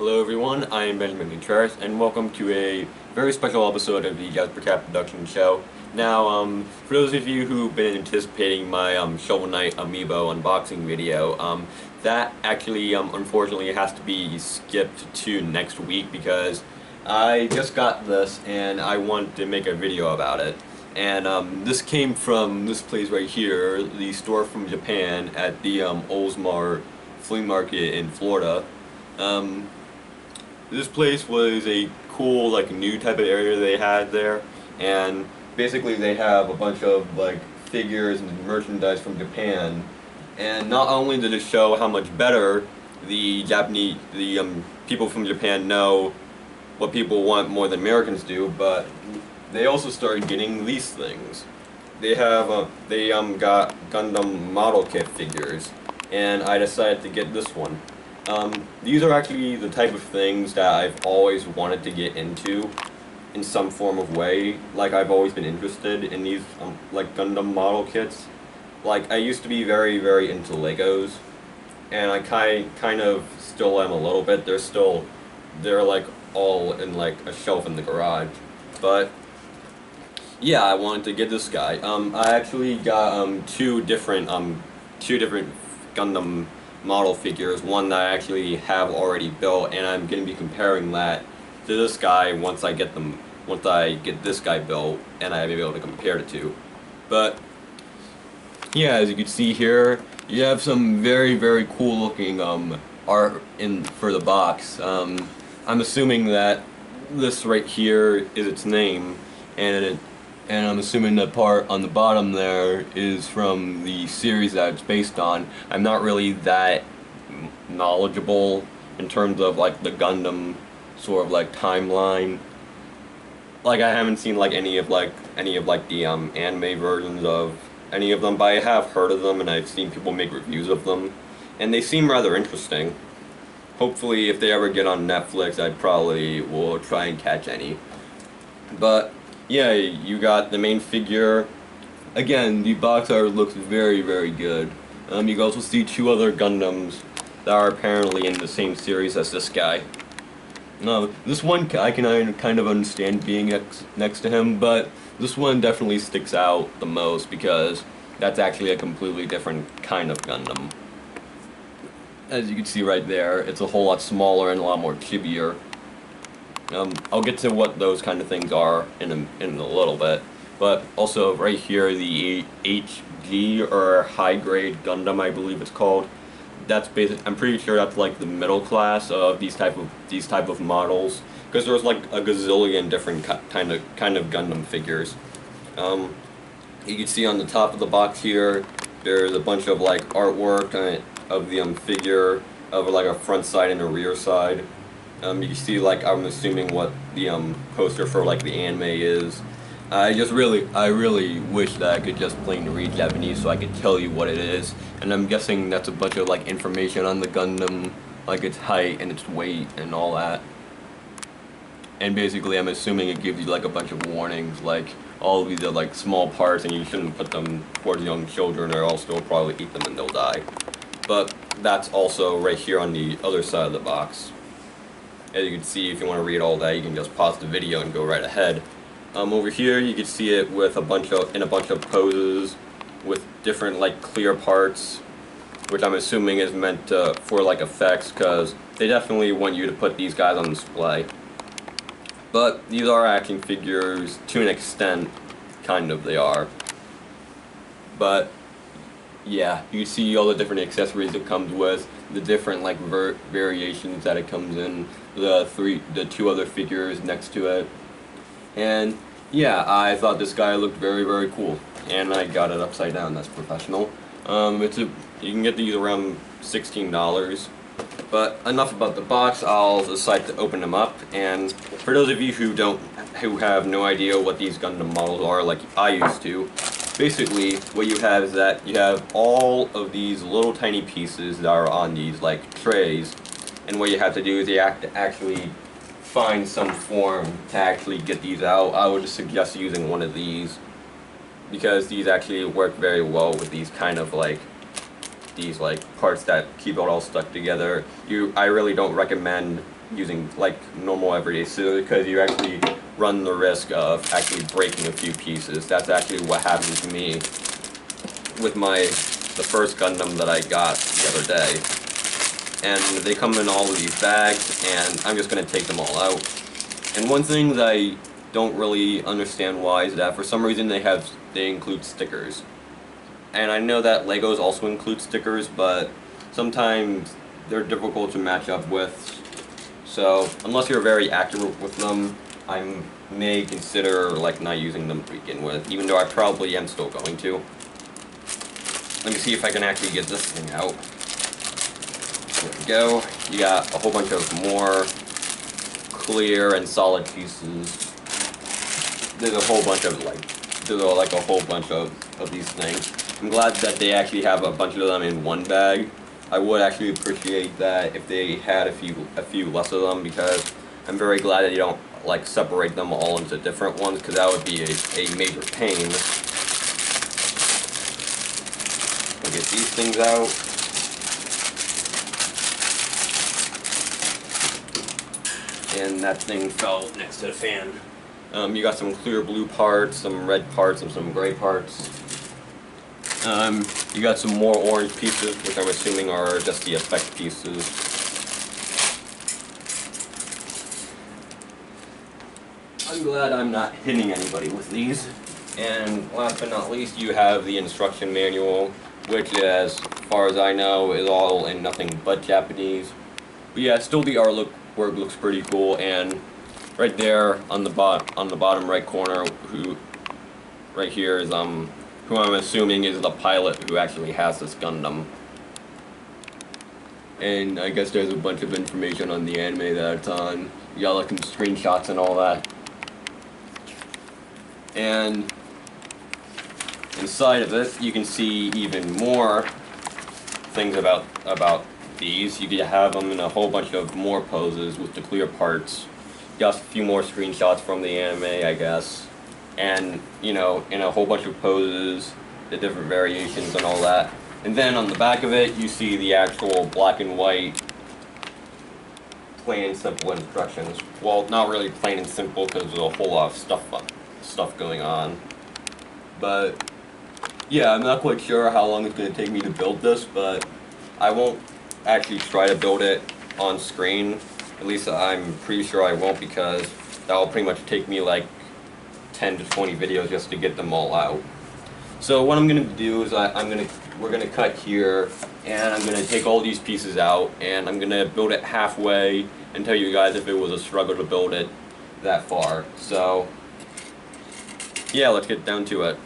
Hello everyone, I am Benjamin Contreras, and welcome to a very special episode of the Jasper Cat Production Show. Now, for those of you who've been anticipating my Shovel Knight Amiibo unboxing video, that actually, unfortunately, has to be skipped to next week because I just got this and I want to make a video about it. And this came from this place right here, the store from Japan at the Oldsmar Flea Market in Florida. This place was a cool, like, new type of area they had there, and basically they have a bunch of, like, figures and merchandise from Japan, and not only did it show how much better the people from Japan know what people want more than Americans do, but they also started getting these things. They got Gundam model kit figures, and I decided to get this one. These are actually the type of things that I've always wanted to get into in some form of way. Like, I've always been interested in these, like, Gundam model kits. Like, I used to be very, very into Legos, and I kind of still am a little bit. They're like all in like a shelf in the garage. But yeah, I wanted to get this guy. I actually got two different Gundam model figures, one that I actually have already built, and I'm going to be comparing that to this guy once I get this guy built and I'm able to compare the two. But yeah, as you can see here, you have some very, very cool looking art for the box. I'm assuming that this right here is its name, and I'm assuming the part on the bottom there is from the series that it's based on. I'm not really that knowledgeable in terms of like the Gundam sort of like timeline. Like, I haven't seen like any of the anime versions of any of them, but I have heard of them and I've seen people make reviews of them, and they seem rather interesting. Hopefully, if they ever get on Netflix, I probably will try and catch any. But yeah, you got the main figure. Again, the box art looks very, very good. You can also see two other Gundams that are apparently in the same series as this guy. This one I can kind of understand being next to him, but this one definitely sticks out the most because that's actually a completely different kind of Gundam. As you can see right there, it's a whole lot smaller and a lot more chibier. I'll get to what those kind of things are in a little bit, but also right here, the HG, or high grade Gundam, I believe it's called. That's I'm pretty sure that's like the middle class of these type of models, because there's like a gazillion different kind of Gundam figures. You can see on the top of the box here, there's a bunch of like artwork of the figure, of like a front side and a rear side. You can see, like, I'm assuming what the poster for like the anime is. I really wish that I could just plain read Japanese so I could tell you what it is. And I'm guessing that's a bunch of like information on the Gundam, like its height and its weight and all that. And basically, I'm assuming it gives you like a bunch of warnings, like all of these are like small parts and you shouldn't put them towards young children or else they'll probably eat them and they'll die. But that's also right here on the other side of the box. As you can see, if you want to read all that, you can just pause the video and go right ahead. Over here, you can see it with a bunch of poses with different like clear parts, which I'm assuming is meant for like effects, because they definitely want you to put these guys on display. But these are action figures to an extent, kind of they are. But yeah, you see all the different accessories it comes with, the different like variations that it comes in, the two other figures next to it, and yeah, I thought this guy looked very, very cool, and I got it upside down. That's professional. You can get these around $16. But enough about the box. I'll decide to open them up, and for those of you who have no idea what these Gundam models are, like I used to. Basically, what you have is that you have all of these little tiny pieces that are on these like trays, and what you have to do is you have to actually find some form to actually get these out. I would suggest using one of these, because these actually work very well with these kind of like these like parts that keep it all stuck together. I really don't recommend using like normal everyday scissors because you actually run the risk of actually breaking a few pieces. That's actually what happened to me with the first Gundam that I got the other day. And they come in all of these bags, and I'm just going to take them all out. And one thing that I don't really understand why is that for some reason they include stickers. And I know that Legos also include stickers, but sometimes they're difficult to match up with. So unless you're very accurate with them, I may consider like not using them to begin with, even though I probably am still going to. Let me see if I can actually get this thing out. There we go. You got a whole bunch of more clear and solid pieces. There's a whole bunch of a whole bunch of these things. I'm glad that they actually have a bunch of them in one bag. I would actually appreciate that if they had a few less of them, because I'm very glad that you don't like separate them all into different ones, because that would be a major pain. We'll get these things out. And that thing fell next to the fan. You got some clear blue parts, some red parts, and some gray parts. You got some more orange pieces, which I'm assuming are just the effect pieces. I'm glad I'm not hitting anybody with these. And last but not least, you have the instruction manual, which, as far as I know, is all in nothing but Japanese. But yeah, still the artwork looks pretty cool, and right there on the bottom right corner, right here is who I'm assuming is the pilot who actually has this Gundam. And I guess there's a bunch of information on the anime that it's on. You got like some screenshots and all that. And inside of it, you can see even more things about these. You can have them in a whole bunch of more poses with the clear parts. Just a few more screenshots from the anime, I guess. And, you know, in a whole bunch of poses, the different variations and all that. And then on the back of it, you see the actual black and white, plain and simple instructions. Well, not really plain and simple, because there's a whole lot of stuff going on. But yeah, I'm not quite sure how long it's going to take me to build this, but I won't actually try to build it on screen. At least I'm pretty sure I won't, because that will pretty much take me like 10 to 20 videos just to get them all out. So what I'm going to do is we're going to cut here, and I'm going to take all these pieces out, and I'm going to build it halfway and tell you guys if it was a struggle to build it that far. So yeah, let's get down to it.